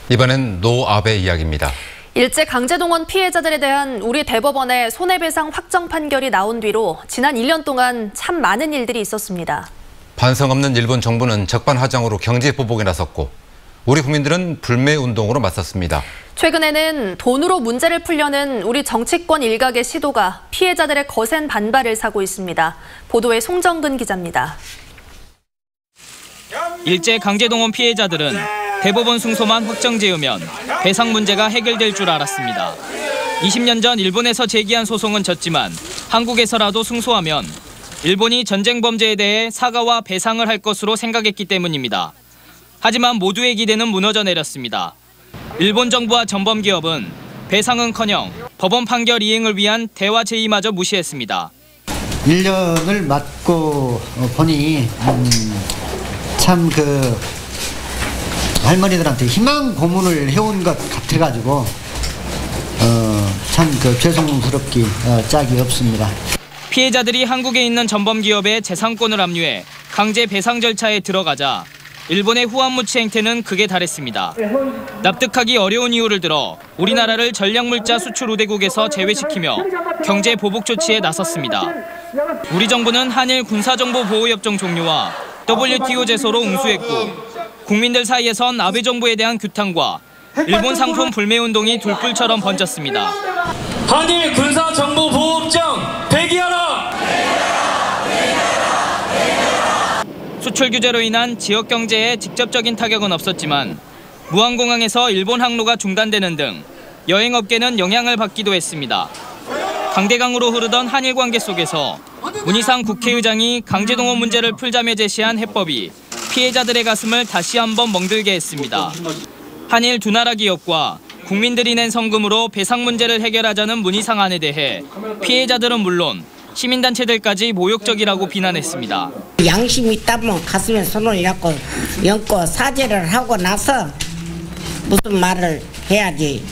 이번엔 노아베 이야기입니다. 일제 강제동원 피해자들에 대한 우리 대법원의 손해배상 확정 판결이 나온 뒤로 지난 1년 동안 참 많은 일들이 있었습니다. 반성 없는 일본 정부는 적반하장으로 경제 보복에 나섰고 우리 국민들은 불매운동으로 맞섰습니다. 최근에는 돈으로 문제를 풀려는 우리 정치권 일각의 시도가 피해자들의 거센 반발을 사고 있습니다. 보도에 송정근 기자입니다. 일제 강제동원 피해자들은 대법원 승소만 확정지으면 배상 문제가 해결될 줄 알았습니다. 20년 전 일본에서 제기한 소송은 졌지만 한국에서라도 승소하면 일본이 전쟁 범죄에 대해 사과와 배상을 할 것으로 생각했기 때문입니다. 하지만 모두의 기대는 무너져 내렸습니다. 일본 정부와 전범기업은 배상은커녕 법원 판결 이행을 위한 대화 제의마저 무시했습니다. 1년을 맞고 보니 참 할머니들한테 희망 고문을 해온 것 같아가지고 참 죄송스럽기 짝이 없습니다. 피해자들이 한국에 있는 전범기업의 재산권을 압류해 강제 배상 절차에 들어가자 일본의 후한무치 행태는 극에 달했습니다. 납득하기 어려운 이유를 들어 우리나라를 전략물자 수출 우대국에서 제외시키며 경제 보복 조치에 나섰습니다. 우리 정부는 한일 군사정보보호협정 종료와 WTO 제소로 응수했고 국민들 사이에선 아베 정부에 대한 규탄과 일본 상품 불매운동이 둘불처럼 번졌습니다. 한일 군사정보보호협정 폐기하라! 수출 규제로 인한 지역 경제에 직접적인 타격은 없었지만 무안공항에서 일본 항로가 중단되는 등 여행업계는 영향을 받기도 했습니다. 강대강으로 흐르던 한일 관계 속에서 문희상 국회의장이 강제동원 문제를 풀자며 제시한 해법이 피해자들의 가슴을 다시 한번 멍들게 했습니다. 한일 두 나라 기업과 국민들이 낸 성금으로 배상 문제를 해결하자는 문희상안에 대해 피해자들은 물론 시민단체들까지 모욕적이라고 비난했습니다. 양심이 있다면 가슴에 손을 얹고 사죄를 하고 나서 무슨 말을 해야지.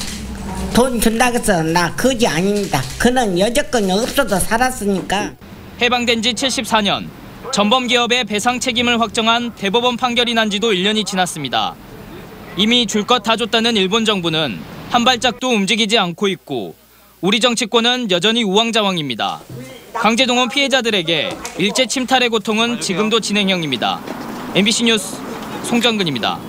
돈 준다고 해서 나 거지 아닙니다. 그는 여지껏 없어도 살았으니까. 해방된 지 74년, 전범기업의 배상 책임을 확정한 대법원 판결이 난 지도 1년이 지났습니다. 이미 줄 것 다 줬다는 일본 정부는 한 발짝도 움직이지 않고 있고 우리 정치권은 여전히 우왕좌왕입니다. 강제동원 피해자들에게 일제 침탈의 고통은 지금도 진행형입니다. MBC 뉴스 송정근입니다.